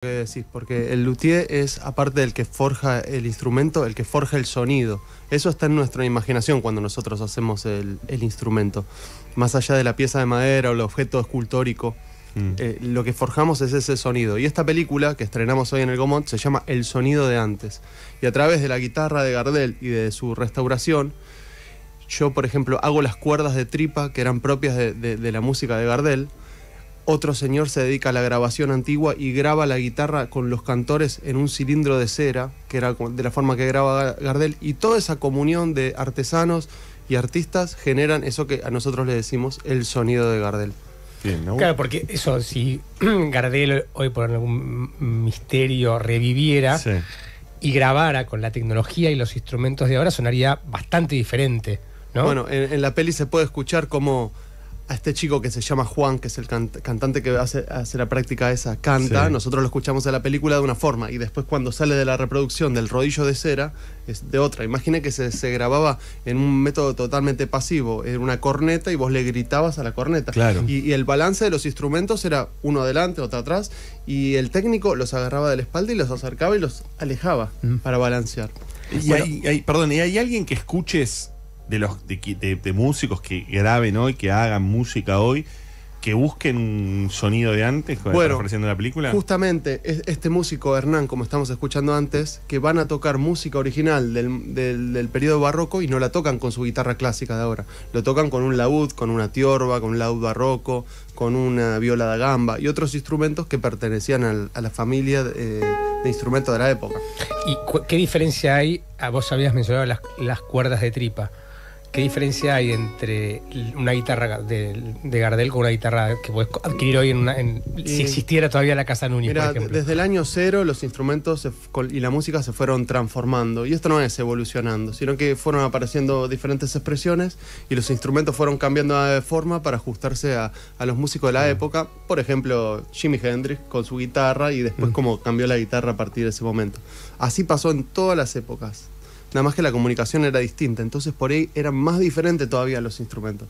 que decís, porque el luthier es, aparte del que forja el instrumento, el que forja el sonido. Eso está en nuestra imaginación cuando nosotros hacemos el instrumento. Más allá de la pieza de madera o el objeto escultórico, lo que forjamos es ese sonido. Y esta película que estrenamos hoy en el Gaumont se llama El sonido de antes. Y a través de la guitarra de Gardel y de su restauración, yo, por ejemplo, hago las cuerdas de tripa que eran propias de la música de Gardel. Otro señor se dedica a la grabación antigua y graba la guitarra con los cantores en un cilindro de cera, que era de la forma que graba Gardel, y toda esa comunión de artesanos y artistas generan eso que a nosotros le decimos el sonido de Gardel. Bien, ¿no? Claro, porque eso, si Gardel hoy por algún misterio reviviera y grabara con la tecnología y los instrumentos de ahora, sonaría bastante diferente, ¿no? Bueno, en la peli se puede escuchar cómo a este chico que se llama Juan, que es el cantante que hace la práctica esa, canta. Sí. Nosotros lo escuchamos en la película de una forma y después cuando sale de la reproducción del rodillo de cera es de otra. Imagina que se grababa en un método totalmente pasivo, en una corneta y vos le gritabas a la corneta. Claro. Y el balance de los instrumentos era uno adelante, otro atrás, y el técnico los agarraba de la espalda y los acercaba y los alejaba para balancear. Y bueno, ¿y hay alguien que escuches de músicos que graben hoy, que hagan música hoy, que busquen un sonido de antes, como está ofreciendo la película? Justamente este músico Hernán, como estamos escuchando antes, que van a tocar música original del periodo barroco y no la tocan con su guitarra clásica de ahora. Lo tocan con un laúd, con una tiorba, con un laúd barroco, con una viola da gamba y otros instrumentos que pertenecían a la familia de instrumentos de la época. ¿Y qué diferencia hay? Vos habías mencionado las cuerdas de tripa. ¿Qué diferencia hay entre una guitarra de Gardel con una guitarra que puedes adquirir hoy si existiera todavía la Casa Núñez, por ejemplo? Desde el año cero los instrumentos y la música se fueron transformando. Y esto no es evolucionando, sino que fueron apareciendo diferentes expresiones y los instrumentos fueron cambiando de forma para ajustarse a los músicos de la época. Por ejemplo, Jimi Hendrix con su guitarra y después cómo cambió la guitarra a partir de ese momento. Así pasó en todas las épocas. Nada más que la comunicación era distinta, entonces por ahí eran más diferentes todavía los instrumentos.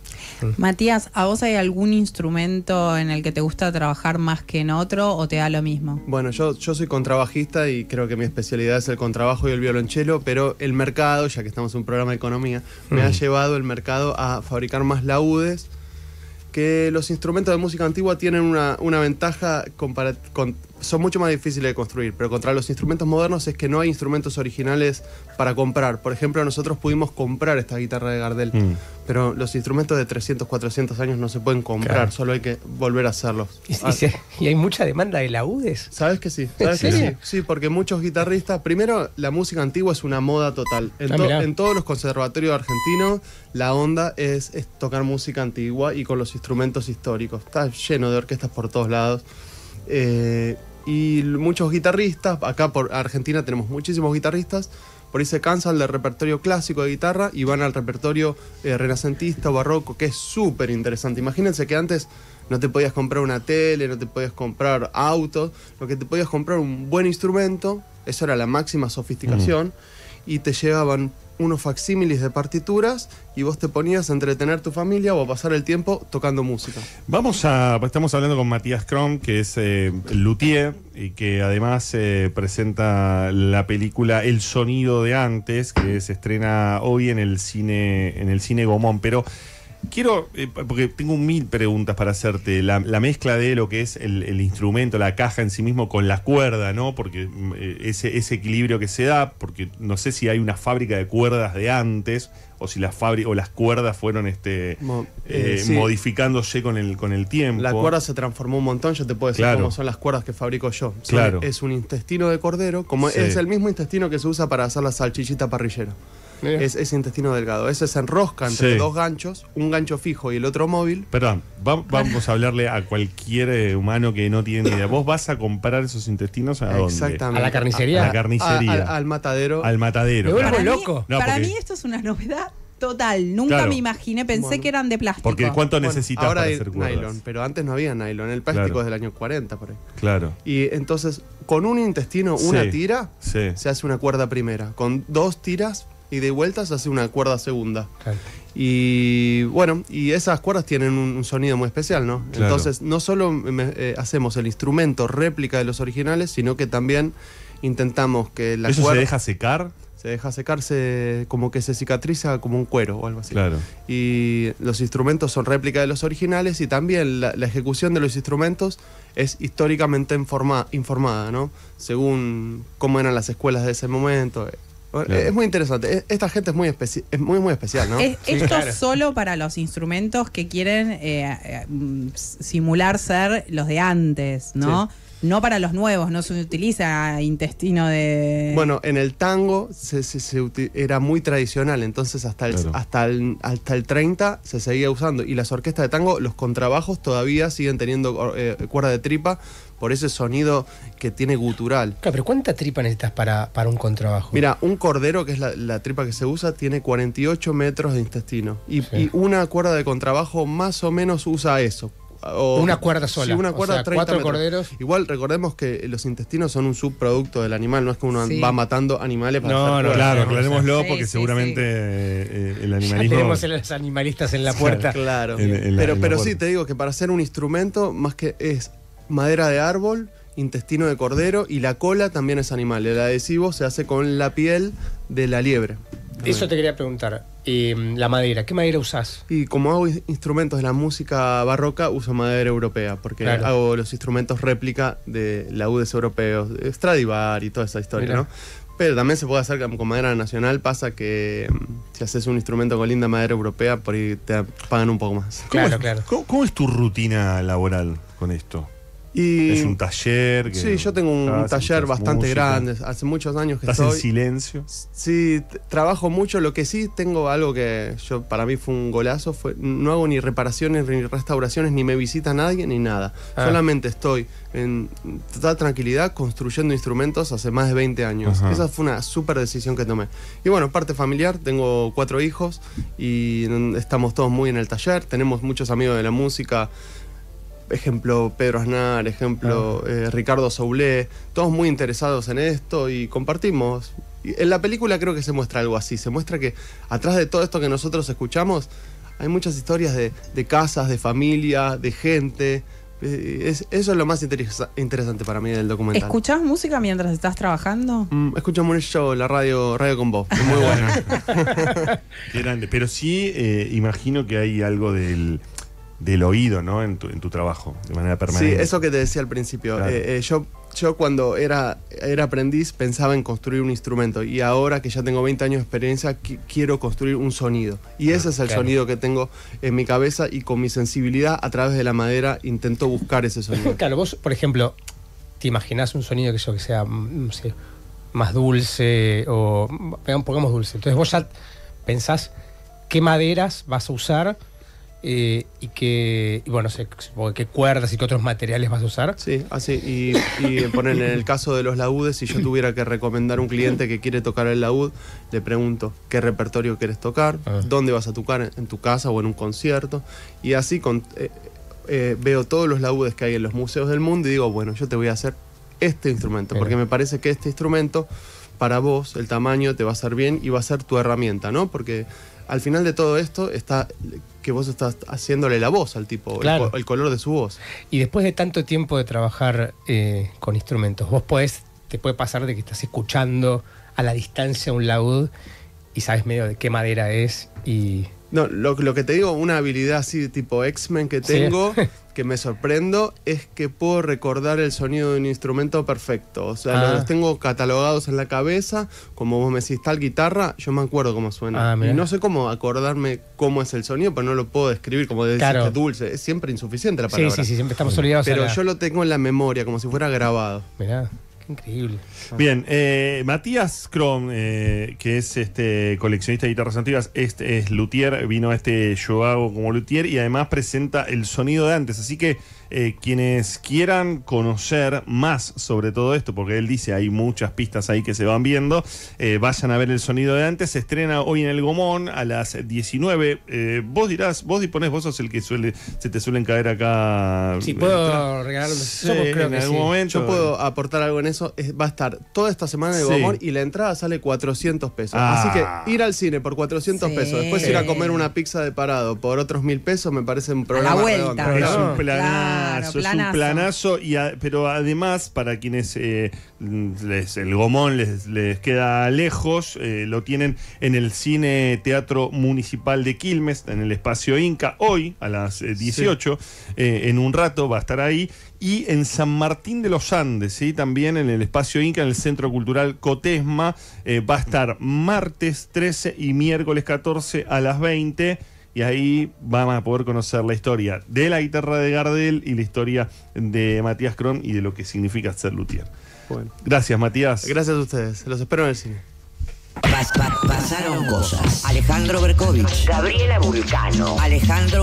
Matías, ¿a vos hay algún instrumento en el que te gusta trabajar más que en otro o te da lo mismo? Bueno, yo soy contrabajista y creo que mi especialidad es el contrabajo y el violonchelo, pero el mercado, ya que estamos en un programa de economía, me ha llevado el mercado a fabricar más laúdes, que los instrumentos de música antigua tienen una ventaja son mucho más difíciles de construir, pero contra los instrumentos modernos es que no hay instrumentos originales para comprar. Por ejemplo, nosotros pudimos comprar esta guitarra de Gardel, pero los instrumentos de 300, 400 años no se pueden comprar, solo hay que volver a hacerlos. ¿Y hay mucha demanda de laúdes? ¿Sabes que sí? ¿En serio? Sí, porque muchos guitarristas... Primero, la música antigua es una moda total. En todos los conservatorios argentinos, la onda es tocar música antigua y con los instrumentos históricos. Está lleno de orquestas por todos lados. Y muchos guitarristas, acá por Argentina tenemos muchísimos guitarristas, por ahí se cansan del repertorio clásico de guitarra y van al repertorio renacentista o barroco, que es súper interesante. Imagínense que antes no te podías comprar una tele, no te podías comprar autos, lo que te podías comprar un buen instrumento, eso era la máxima sofisticación, y te llevaban unos facsímiles de partituras y vos te ponías a entretener tu familia o a pasar el tiempo tocando música. Estamos hablando con Matías Krom, que es luthier y que además presenta la película El sonido de antes, que se estrena hoy en el cine Gaumont. Pero quiero, porque tengo 1000 preguntas para hacerte, la mezcla de lo que es el instrumento, la caja en sí mismo con la cuerda, ¿no? Porque ese equilibrio que se da, porque no sé si hay una fábrica de cuerdas de antes o si las cuerdas fueron modificándose con el tiempo. La cuerda se transformó un montón, yo te puedo decir cómo son las cuerdas que fabrico yo. Es un intestino de cordero, es el mismo intestino que se usa para hacer la salchichita parrillera. Es ese intestino delgado. Ese se enrosca entre dos ganchos, un gancho fijo y el otro móvil. Perdón, vamos a hablarle a cualquier humano que no tiene ni idea. ¿Vos vas a comprar esos intestinos a dónde? Exactamente. ¿A la carnicería? A la carnicería. Al matadero. Al matadero. Me vuelvo loco. Para mí esto es una novedad total. Nunca me imaginé, pensé que eran de plástico. Porque ¿cuánto necesitas ahora para hacer cuerdas? Nylon, pero antes no había nylon. El plástico es del año 40 por ahí. Claro. Y entonces, con un intestino, una tira, se hace una cuerda primera. Con 2 tiras y de vuelta se hace una cuerda segunda. Claro. Y bueno, y esas cuerdas tienen un sonido muy especial, ¿no? Claro. Entonces, no solo hacemos el instrumento réplica de los originales, sino que también intentamos que la ¿Eso cuerda se deja secar? se deja secarse, como que se cicatriza como un cuero o algo así. Claro. Y los instrumentos son réplica de los originales y también la ejecución de los instrumentos es históricamente informada, ¿no? Según cómo eran las escuelas de ese momento. Claro. Es muy interesante. Esta gente es muy especial, ¿no? Es, Sí, esto claro. solo para los instrumentos que quieren simular ser los de antes, ¿no? Sí. No para los nuevos, no se utiliza intestino de... Bueno, en el tango era muy tradicional, entonces hasta el 30 se seguía usando. Y las orquestas de tango, los contrabajos todavía siguen teniendo cuerda de tripa por ese sonido que tiene gutural. Claro, pero ¿cuánta tripa necesitas para un contrabajo? Mira, un cordero, que es la tripa que se usa, tiene 48 metros de intestino. Sí. Y una cuerda de contrabajo más o menos usa eso. Una cuerda sola. Sí, una cuerda O sea, 30 4 metros. corderos. Igual recordemos que los intestinos son un subproducto del animal, no es que uno Sí. va matando animales para No, hacer no, cuerdas. Claro, Sí, aclarémoslo sí, porque sí, seguramente el Ya animalismo... tenemos a los animalistas en la puerta. Claro. En la pero puerta. sí, te digo que para hacer un instrumento, más que es madera de árbol, intestino de cordero y la cola también es animal. El adhesivo se hace con la piel de la liebre. Eso te quería preguntar. La madera, ¿qué madera usás? Y como hago instrumentos de la música barroca, uso madera europea, porque Claro. hago los instrumentos réplica de laúdes europeos, Stradivari y toda esa historia, Mirá. ¿no? Pero también se puede hacer con madera nacional. Pasa que si haces un instrumento con linda madera europea, por ahí te pagan un poco más. Claro, claro. ¿Cómo es tu rutina laboral con esto? Y ¿Es un taller? sí, yo tengo un taller escuchas bastante música? grande. Hace muchos años que ¿Estás en estoy. silencio? Sí, trabajo mucho. Lo que sí tengo algo que para mí fue un golazo, no hago ni reparaciones, ni restauraciones, ni me visita nadie, ni nada. Ah. Solamente estoy en total tranquilidad construyendo instrumentos hace más de 20 años. Ajá. Esa fue una súper decisión que tomé. Y bueno, parte familiar, tengo 4 hijos y estamos todos muy en el taller. Tenemos muchos amigos de la música. Ejemplo Pedro Aznar, ejemplo Ricardo Soulé, todos muy interesados en esto y compartimos. Y en la película creo que se muestra algo así, se muestra que atrás de todo esto que nosotros escuchamos hay muchas historias de casas, de familia, de gente. Eso es lo más interesante para mí del documental. ¿Escuchás música mientras estás trabajando? Escucho mucho la radio con vos, es muy buena. Qué grande. Pero sí, imagino que hay algo del oído, ¿no? En tu trabajo, de manera Sí, permanente. eso que te decía al principio. Claro. Yo cuando era aprendiz pensaba en construir un instrumento y ahora que ya tengo 20 años de experiencia quiero construir un sonido. Y ese es el Claro. sonido que tengo en mi cabeza y con mi sensibilidad a través de la madera intento buscar ese sonido. Claro, vos, por ejemplo, ¿te imaginás un sonido que sea, no sé, más dulce o pongamos dulce? Entonces vos ya pensás qué maderas vas a usar y bueno, supongo qué cuerdas y qué otros materiales vas a usar. Sí, así. Y poner en el caso de los laúdes, si yo tuviera que recomendar a un cliente que quiere tocar el laúd, le pregunto qué repertorio quieres tocar, dónde vas a tocar, en tu casa o en un concierto. Y así veo todos los laúdes que hay en los museos del mundo y digo, bueno, yo te voy a hacer este instrumento, porque me parece que este instrumento, para vos, el tamaño te va a ser bien y va a ser tu herramienta, ¿no? Porque al final de todo esto está que vos estás haciéndole la voz al tipo, Claro. el color de su voz. Y después de tanto tiempo de trabajar con instrumentos, vos te puede pasar de que estás escuchando a la distancia un laúd y sabes medio de qué madera es y... No, lo que te digo, una habilidad así tipo X-Men que Sí. tengo, que me sorprendo, es que puedo recordar el sonido de un instrumento perfecto. O sea, los tengo catalogados en la cabeza, como vos me decís tal guitarra, yo me acuerdo cómo suena. Mirá. Y no sé cómo acordarme cómo es el sonido, pero no lo puedo describir, como decís, Claro. que dulce. Es siempre insuficiente la Sí, palabra. sí, siempre estamos obligados Pero a yo lo tengo en la memoria, como si fuera grabado. Mirá, qué increíble. Bien, Matías Krom, que es coleccionista de guitarras antiguas, es luthier, vino a Yo Hago como luthier y además presenta el sonido de antes. Así que quienes quieran conocer más sobre todo esto, porque él dice hay muchas pistas ahí que se van viendo, vayan a ver El sonido de antes. Se estrena hoy en el Gomón a las 19. Vos dirás, vos disponés, vos sos el que se te suelen caer acá. Si puedo regalar creo en que algún sí. momento. Yo puedo aportar algo en eso. Va a estar toda esta semana en el Gomón y la entrada sale 400 pesos. Así que ir al cine por 400 pesos, después ir a comer una pizza de parado por otros 1.000 pesos, me parece un programa vuelta. redondo. Es un Claro, planazo, es un planazo. Pero además, para quienes el Gomón les queda lejos, lo tienen en el Cine Teatro Municipal de Quilmes, en el Espacio Inca, hoy a las 18. En un rato va a estar ahí. Y en San Martín de los Andes, ¿sí? También en el Espacio Inca, en el Centro Cultural Cotesma, va a estar martes 13 y miércoles 14 a las 20. Y ahí van a poder conocer la historia de la guitarra de Gardel y la historia de Matías Kron y de lo que significa ser luthier. Bueno. Gracias, Matías. Gracias a ustedes. Los espero en el cine. Pasaron cosas. Alejandro Berkovich, Gabriela Vulcano, Alejandro